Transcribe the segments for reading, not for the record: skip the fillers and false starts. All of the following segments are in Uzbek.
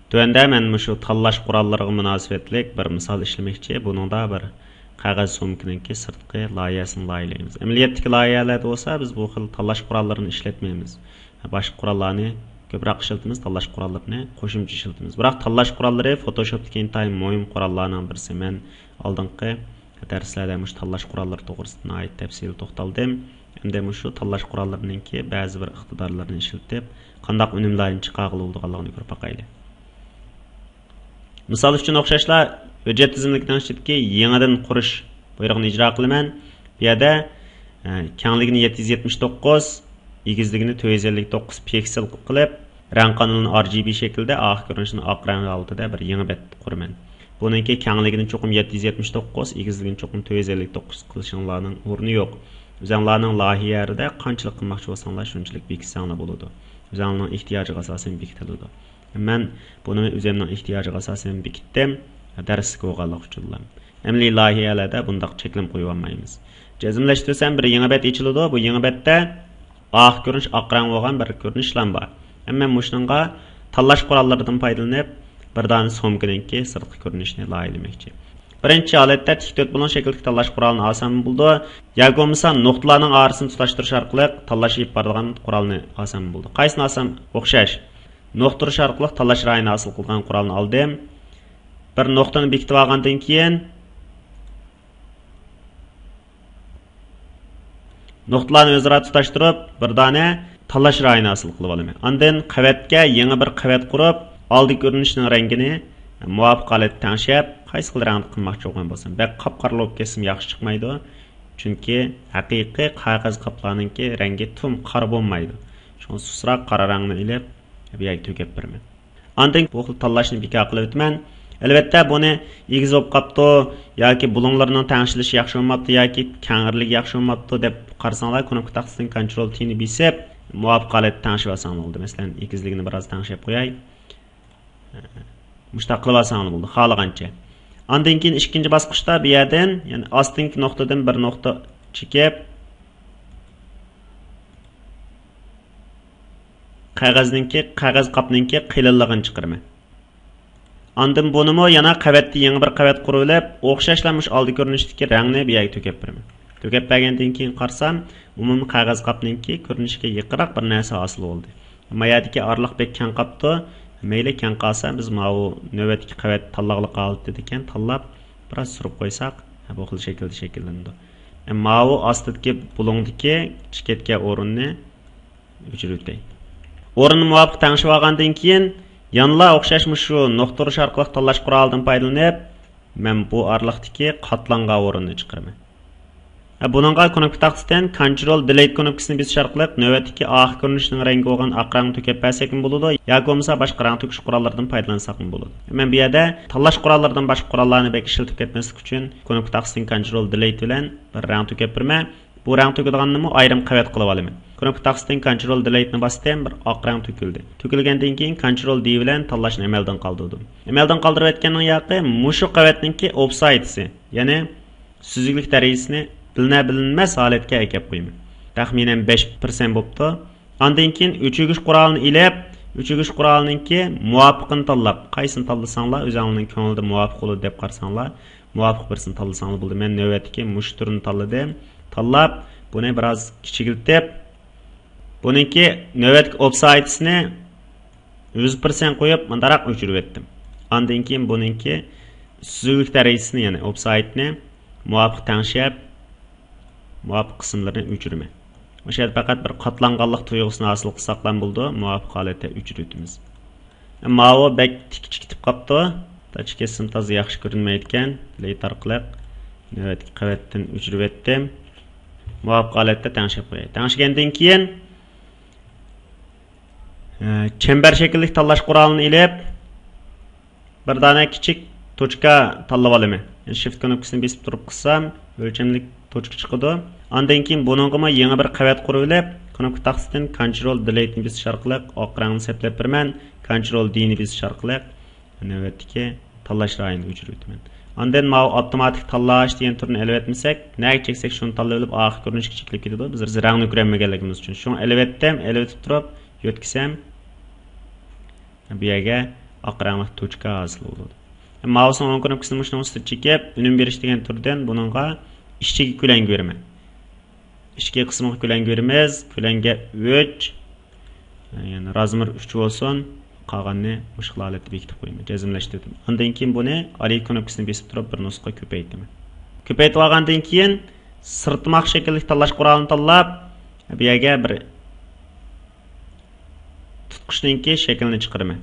Tövəndə mən şu tanlash qurallarına münasibətlik bir misal işləməkçi. Buningda bir qog'oz sumkaningki sirtqi loyihasini loyihalaymiz. Amaliyotdagi loyihalarda bo'lsa biz bu xil tanlash qurollarini ishlatmaymiz. Boshqa qurollarni ko'proq ishlatamiz, tanlash qurollarini qo'shimcha ishlatamiz. Biroq tanlash qurollari Photoshopdagi intayin muhim qurollarning birisi. Men oldingi darslarda mush tanlash qurollari to'g'risida oid tafsil to'xtaldim. Endi shu tanlash qurollarininki ba'zi bir iqtidorlarni ishlatib, qanday unumlarni chiqarib bo'lganligini ko'rib boqaylik. Misal uchun o'xshashlar hujjat tizimligidan chiqibki yangidan qurish buyrug'ini ijro qilaman. Bu yerda kengligini 779, egizligini 459 piksel qilib, rang kanalini RGB shaklda, oq ko'rinishini oq rang oltida bir yangi bet quraman. Buningki kengligini cho'qim 779, egizligini cho'qim 459 qilishinglarning o'rni yo'q. O'zinglarning loyihalarida qanchalik qilmoqchi bo'lsanglar shunchalik bekitsanglar bo'ladi. O'zinglarning ehtiyojiga asosan bekitiladi. Men buni o'zimning ehtiyojiga asosan bekitdim. Darsga o'qishlik uchun. Amaliy loyihalarda bundaq cheklim qo'yib olmaymiz. Jazmlashtirsam bir yangi bet ochiladi. Bu yangi betda oq ko'rinish, oq rang bo'lgan bir ko'rinishlar bor. Ammo mushunga tanlash qurollaridan foydalanib, bir dona so'mkaninki sirtqi ko'rinishni loyihalamoqchi. Birinchi holatda tik to'rt bo'lgan shaklda tanlash qurolini oson bo'ldi. Yoki bo'lmasa nuqtalarning orasini tutashtirish orqali tanlashib boradigan qurolni oson bo'ldi. Qaysini oson o'xshash. Nuqtirish orqali tanlash rayini hosil qilgan qurolni oldim. Bir nuqtani bekitib olgandan keyin nuqtalarni o'zaro tutashtirib, bir dona tanlash rayini hosil qilib olaman. Ondan qavatga yangi bir qavat qurib, oldi ko'rinishning rangini muvofiq holatda tanshab, qaysi xil rangni qilmoqchi bo'lgan bo'lsam, bak qop-qora bo'lib ketsa yaxshi chiqmaydi. Chunki haqiqiy qog'oz qoplarninki rangi tum qora bo'lmaydi. Shuni susroq qora rangni ilib, bu yerga to'kib beraman. Ondan bu xil tanlashni bekor qilib o'tman. Albatta buni egiz bo'lib qopti yoki bulonlarning tangshilishi yaxshi bo'lmabdi yoki kangirligi yaxshi bo'lmabdi deb qarasanglar, ko'nikib taqsin Ctrl T ni bosib muvofiq holatda tangshib olsanglar bo'ldi. Masalan, egizligini biroz tangshib qo'yay. Mushtaq qilib olsanglar bo'ldi, xohlagancha. Ondan keyin ikkinchi bosqichda bu yerdan, ya'ni ostingi nuqtadan bir nuqta chekib qog'oz qopninki qilinligini chiqaraman. Ondan bunimi yana qavatda yangi bir qavat qurilib, o'xshashlanmish oldi ko'rinishdagi rangni bu yerga to'kib beraman. To'kib bergandan keyin qarsam, umumiy qog'oz qopninki ko'rinishiga yaqinroq bir narsa hosil bo'ldi. Mayadagi orliq bek keng qopdi. Mayli keng qolsa biz mana navbatdagi qavat tanlaqli qoldi dedi ekan, tanlab biroz surib qo'ysak, bu xil shaklda shakllandi. Mana ostidagi bulongdagi cheketga o'rinni o'chirib o'tay. O'rinni muvofiq tangshib olgandan keyin yanlar o'xshashmi shu nuqtirish orqali tanlash qurolidan foydalanib, men bu orliqdagi qatlangan o'rinni chiqaraman. Buningga ko'nikib taqsdan Ctrl Delete ko'nikisini bosish orqali navbatdagi oq ko'rinishning rangi bo'lgan oq rangni to'kib bersak bo'ladi, yoki bo'lmasa boshqa rang to'kish qurollaridan foydalansak bo'ladi. Men bu yerda tanlash qurollaridan boshqa qurollarni bek ishlatib ketmaslik uchun ko'nikib taqsdan Ctrl Delete bilan bir rang to'kib berman. Bu rang to'kadiganni ayrim qavat qilib olaman. Ko'nikib taqsdan Ctrl Delete ni bosdim, bir oq rang to'kildi. To'kilgandan keyin Ctrl D bilan tanlashni amaldan qoldirdim. Amaldan qoldirib aytganning yoqi mushu qavatninki offside'si, ya'ni suzuklik darajasini bilinmas holatga akab qo'yman. Taxminan 5% bo'pti. Ondan keyin o'chigish qurolini ilib, o'chigish qurolininki muvofiqini tanlab, qaysini tanlasanglar, o'zingizning ko'ngilda muvofiq bo'ladi deb qarsanglar, muvofiq birisini tanlasanglar bo'ldi. Men navbatdagi mush turini tanladim. Tanlab, buni biroz kichikiltib, buningki navbatdagi offside'sini 100% qo'yib, bundaroq o'chirib etdim. Ondan keyin buningki suzuklik darajasini, ya'ni offside'ni muvofiq tangshab muvofiq qismlarini o'chiraman. O'sha yerda faqat bir qatlanganlik tuyg'usini hosil qilsak ham bo'ldi, muvofiq holatda o'chiribmiz. Mavo bek tik ketib qopti. Tachkesim toza yaxshi ko'rinmayotgan, leyt orqali navbatdagi qavatdan o'chirib etdim. Muvofiq holatda tangshib qo'yay. Tangshgandan keyin chambar shaklli tanlash qurolini ilib bir dona kichik tochka tanlab olaman. Shift knoppasini bosib turib qilsam, o'lchamlik tochka chiqadi. Ondan keyin buningga yangi bir qavat qurilib, knopka taqsidan Ctrl Delete ni bosish orqali oq rangni seplab beraman. Ctrl D ni bosish orqali navbatdagi tanlash rayini o'chirib o'taman. Ondan mana avtomatik tanlash degan turni elib etmasak, nega cheksak shuni tanlab olib oxir ko'rinishga cheklib ketadi. Biz rangni ko'rmaganligimiz uchun shuni elib etdim, elib etib turib yo'tkisam bu yerga oq rangli tochka hosil bo'ladi. Mouse'ning o'ng knopkasini mushning ustida chekib, unum berish degan turdan buningga ishchiga ko'langi beraman. Ishchi qismiga ko'langi beramiz. Ko'langa 3 yani razmir 3 bo'lsin. Qolganini mushkul holatda bekitib qo'yaman. Jazmlashtirdim. Undan keyin buni Alt knopkasini bosib turib bir nusxa ko'paytiraman. Ko'paytib olgandan keyin sirtmoq shaklli tanlash qurolini tanlab, bu yerga bir tutqichningki shaklini chiqaraman.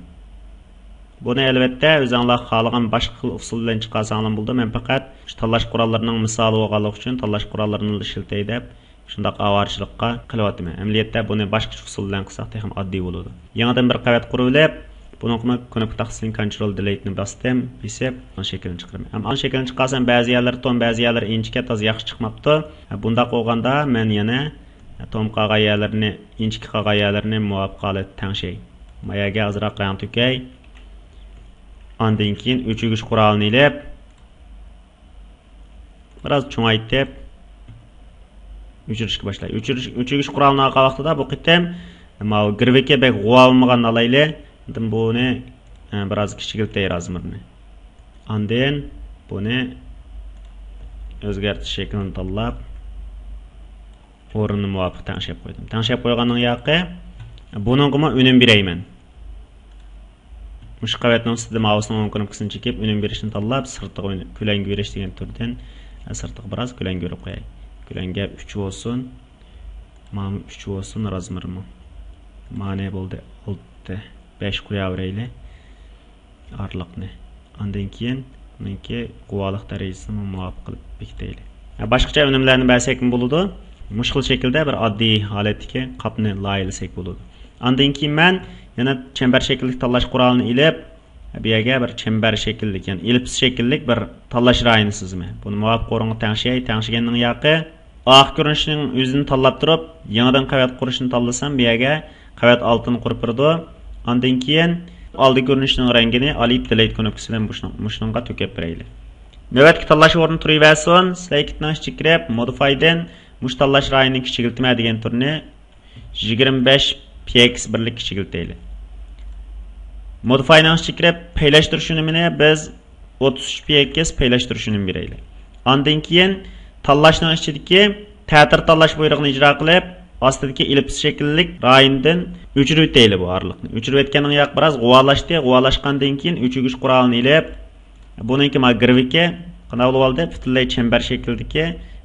Buni albatta o'zingizlar xohlagan boshqa xil usul bilan chiqarsanglar bo'ldi. Men faqat tanlash qurollarining misoli bo'lganligi uchun tanlash qurollarini ishlatay deb shundaq avarchilikqa qilyapman. Amaliyotda buni boshqa usul bilan qilsak ham oddiy bo'ladi. Yangidan bir qavat qurib, buni knopka taqsining Ctrl Delete ni bosdim, bisib shaklini chiqaraman. Ham ana shaklini chiqarsam ba'zi yerlar tom, ba'zi yerlar inchga toz yaxshi chiqmabdi. Bunda qo'yganda men yana tom qolgan yerlarni, inchga qolgan yerlarni muvofiq holatda tangshay. Mayaga azroq rang to'kay. Ondan keyin o'chirgich qurolini ilib biroz cho'ngaytib o'chirishga boshlaydi. O'chirgich qurolini olgan vaqtida bu qitam mana girvika bek g'ovalmagan olayli. Buni biroz kichikiltay razmirni. Ondan buni o'zgartirish shaklini tanlab o'rinni muvofiq tanglab qo'ydim. Tanglab qo'yganning yoqi buningga unum berayman. Mush qavatning ustida mousening o'ng knopkasini chekib, unum berishni tanlab, sirtiga ko'langi berish degan turdan sirtiga biroz ko'langi berib qo'yay. Ko'langa 3 bo'lsin. Mana 3 bo'lsin razmirmi. Mana bo'ldi 6 5 qo'yaverayli. Arliqni. Ondan keyin buningki quvvalik darajasini muvofiq qilib bekitaylik. Boshqacha unumlarni bersak bo'ladi. Mushkul shaklda bir oddiy holatdagi qopni loyilasak bo'ladi. Ondan keyin men yana chambar shaklli tanlash qurolini ilib, bu yerga bir chambar shaklli, ya'ni ellips shaklli bir tanlash rayini sizmi. Buni muvofiq o'ringa tangshiganning yoqi oq ko'rinishning o'zini tanlab turib, yangidan qavat qurishni tanlasam, bu yerga qavat altini qurib turdi. Ondan keyin oldi ko'rinishning rangini Alt Delete knopkasi bilan mushningga to'kib beraylik. Navbatki tanlash o'rnini turaversin, slaydni chekirib, modifydan mush tanlash rayini kichikiltma degan turni 25 px birlik kichikiltaylik. Modify'ni chekirib, paylashtirish unumini biz 33 px paylashtirish unumini beraylik. Ondan keyin tanlashning ichidagi ta'tir tanlash buyrug'ini ijro qilib, ostidagi ellips shakllik rayondan o'chirib o'taylik bu orliqni. O'chirib o'tganning yoq biroz g'uvalashdi. G'uvalashgandan keyin o'chirgich qurolini ilib, buningki ma girvika qanday bo'lib oldi? Butunlay chambar shaklidagi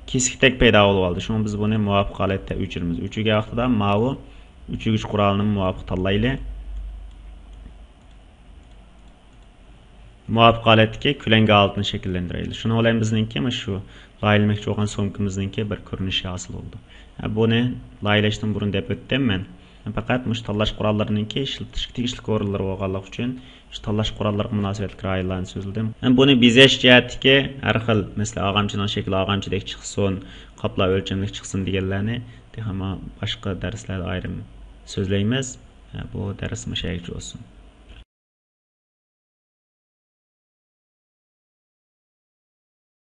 keskikdek paydo bo'lib oldi. Shuni biz buni muvofiq holatda o'chiramiz. O'chirgan vaqtida mavi o'chirgich qurolini muvofiq tanlaylik. Muvofiq holatdagi ko'langi altini shakllantiraylik. Shuni olayim bizningki mana shu loyilamoqchi bo'lgan so'mkimizningki bir ko'rinishi hosil bo'ldi. Buni loyilashdan burun deb o'tdim men. Faqat mush tanlash qurollarininki tegishli o'rinlari bo'lganligi uchun shu tanlash qurollariga munosabatli rayonlarni so'zladim. Buni bezash jihatdagi har xil, masalan, og'amchining shakli og'amchidek chiqsin, qoplar o'lchamlik chiqsin deganlarni boshqa darslarda ayrim so'zlaymiz. Bu dars mushayiq bo'lsin.